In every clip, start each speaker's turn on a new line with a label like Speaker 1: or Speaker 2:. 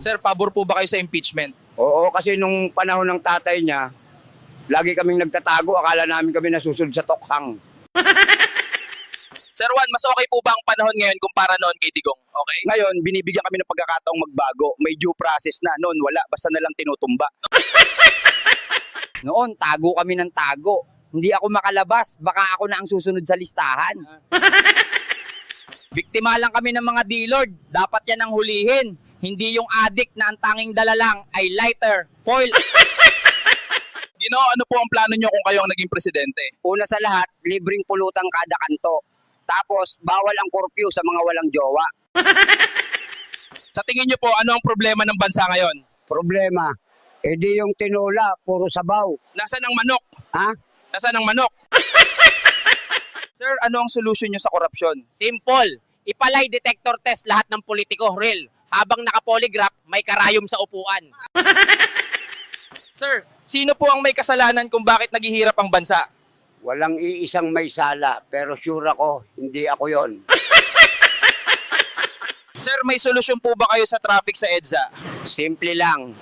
Speaker 1: Sir, pabor po ba kayo sa impeachment?
Speaker 2: Oo, kasi nung panahon ng tatay niya, lagi kaming nagtatago, akala namin kami nasusunod sa tokhang.
Speaker 1: Sir Juan, mas okay po ba ang panahon ngayon kumpara noon kay Digong? Okay?
Speaker 2: Ngayon, binibigyan kami ng pagkakataong magbago. May due process na. Noon, wala. Basta na lang tinutumba. Noon, tago kami ng tago. Hindi ako makalabas. Baka ako na ang susunod sa listahan. Biktima lang kami ng mga D-Lord. Dapat yan ang hulihin. Hindi yung addict na ang tanging dala lang ay lighter, foil.
Speaker 1: Ginoo, ano po ang plano nyo kung kayo ang naging presidente?
Speaker 2: Una sa lahat, libreng pulutang kada kanto. Tapos, bawal ang curfew sa mga walang jowa.
Speaker 1: Sa tingin nyo po, ano ang problema ng bansa ngayon?
Speaker 2: Problema, edi yung tinola, puro sabaw.
Speaker 1: Nasaan ang manok?
Speaker 2: Ha?
Speaker 1: Nasaan ang manok? Sir, ano ang solusyon nyo sa korupsyon?
Speaker 3: Simple. Ipalay detector test lahat ng politiko, real. Habang naka-polygraph, may karayom sa upuan.
Speaker 1: Sir, sino po ang may kasalanan kung bakit naghihirap ang bansa?
Speaker 2: Walang iisang may sala, pero sure ako, hindi ako yon.
Speaker 1: Sir, may solusyon po ba kayo sa traffic sa EDSA?
Speaker 2: Simple lang.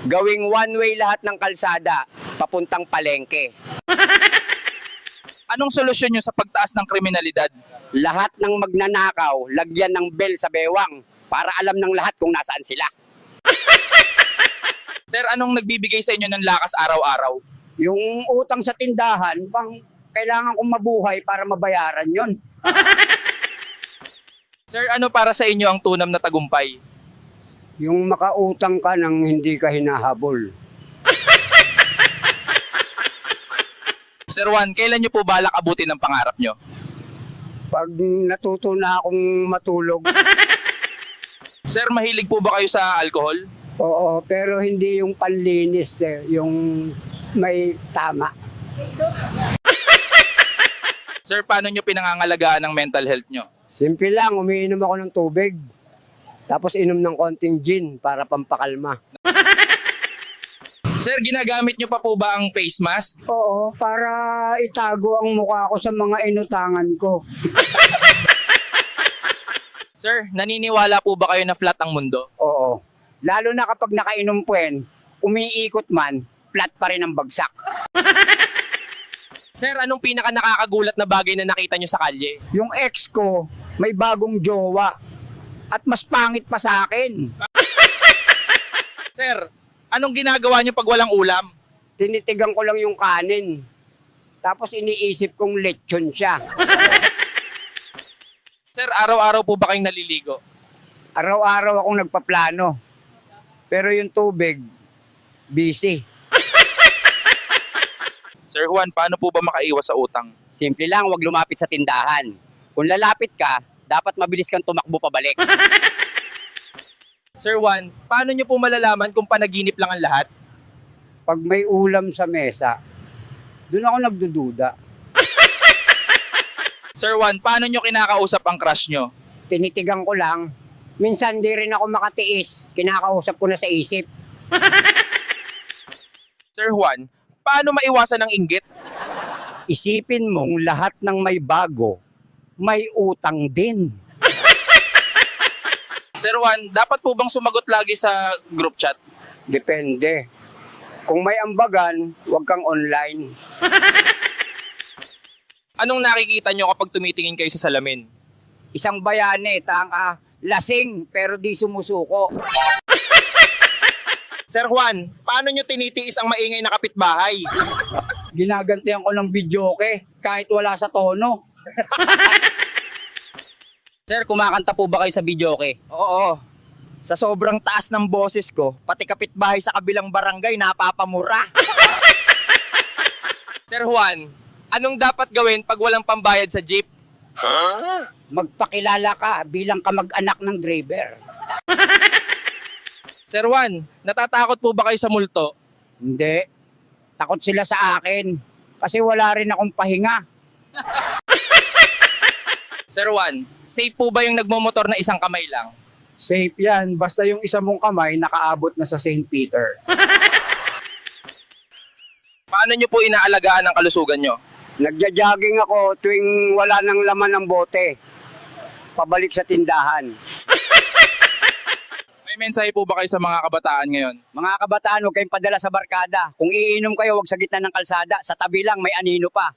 Speaker 2: Gawing one-way lahat ng kalsada, papuntang palengke.
Speaker 1: Anong solusyon nyo sa pagtaas ng kriminalidad?
Speaker 2: Lahat ng magnanakaw, lagyan ng bell sa bewang para alam ng lahat kung nasaan sila.
Speaker 1: Sir, anong nagbibigay sa inyo ng lakas araw-araw?
Speaker 2: Yung utang sa tindahan, bang kailangan kong mabuhay para mabayaran yon.
Speaker 1: Sir, ano para sa inyo ang tunam na tagumpay?
Speaker 2: Yung makautang ka nang hindi ka hinahabol.
Speaker 1: Sir Juan, kailan nyo po balak abutin ang pangarap nyo?
Speaker 2: Pag natuto na akong matulog,
Speaker 1: Sir, mahilig po ba kayo sa alcohol?
Speaker 2: oo, pero hindi yung panlinis, yung may tama.
Speaker 1: Sir, paano nyo pinangangalagaan ang mental health nyo?
Speaker 2: Simple lang, umiinom ako ng tubig. Tapos inom ng konting gin para pampakalma.
Speaker 1: Sir, ginagamit nyo pa po ba ang face mask?
Speaker 2: Oo, para itago ang mukha ko sa mga inutangan ko.
Speaker 1: Sir, naniniwala po ba kayo na flat ang mundo?
Speaker 2: Oo. Lalo na kapag nakainom puwen, umiikot man, flat pa rin ang bagsak.
Speaker 1: Sir, anong pinaka nakakagulat na bagay na nakita nyo sa kalye?
Speaker 2: Yung ex ko, may bagong jowa. At mas pangit pa sa akin.
Speaker 1: Sir, anong ginagawa nyo pag walang ulam?
Speaker 2: Tinitigan ko lang yung kanin. Tapos iniisip kong lechon siya.
Speaker 1: Sir, araw-araw po ba kayong naliligo?
Speaker 2: Araw-araw akong nagpaplano. Pero yung tubig, busy.
Speaker 1: Sir Juan, paano po ba makaiwas sa utang?
Speaker 3: Simple lang, wag lumapit sa tindahan. Kung lalapit ka, dapat mabilis kang tumakbo pabalik.
Speaker 1: Sir Juan, paano nyo po malalaman kung panaginip lang ang lahat?
Speaker 2: Pag may ulam sa mesa, doon ako nagdududa.
Speaker 1: Sir Juan, paano nyo kinakausap ang crush nyo?
Speaker 2: Tinitigan ko lang. Minsan di rin ako makatiis. Kinakausap ko na sa isip.
Speaker 1: Sir Juan, paano maiwasan ang inggit?
Speaker 2: Isipin mong lahat ng may bago, may utang din.
Speaker 1: Sir Juan, dapat po bang sumagot lagi sa group chat?
Speaker 2: Depende. Kung may ambagan, huwag kang online.
Speaker 1: Anong nakikita nyo kapag tumitingin kayo sa salamin?
Speaker 2: Isang bayane, tanga, lasing pero di sumusuko.
Speaker 4: Sir Juan, paano nyo tinitiis ang maingay na kapitbahay?
Speaker 2: Ginagantihan ko ng videoke kahit wala sa tono.
Speaker 3: Sir, kumakanta po ba kayo sa videoke?
Speaker 4: Oo. Sa sobrang taas ng boses ko, pati kapitbahay sa kabilang barangay napapamura.
Speaker 1: Sir Juan, anong dapat gawin pag walang pambayad sa jeep?
Speaker 2: Magpakilala ka bilang kamag-anak ng driver.
Speaker 1: Sir Juan, natatakot po ba kayo sa multo?
Speaker 2: Hindi. Takot sila sa akin kasi wala rin akong pahinga.
Speaker 1: Sir Juan, safe po ba yung nagmomotor na isang kamay lang?
Speaker 2: Safe yan, basta yung isa mong kamay nakaabot na sa St. Peter.
Speaker 1: Paano nyo po inaalagaan ang kalusugan nyo?
Speaker 2: Nagja-jogging ako tuwing wala nang laman ng bote. Pabalik sa tindahan.
Speaker 1: May mensahe po ba kayo sa mga kabataan ngayon?
Speaker 5: Mga kabataan, huwag kayong padala sa barkada. Kung iinom kayo, huwag sa gitna ng kalsada. Sa tabi lang, may anino pa.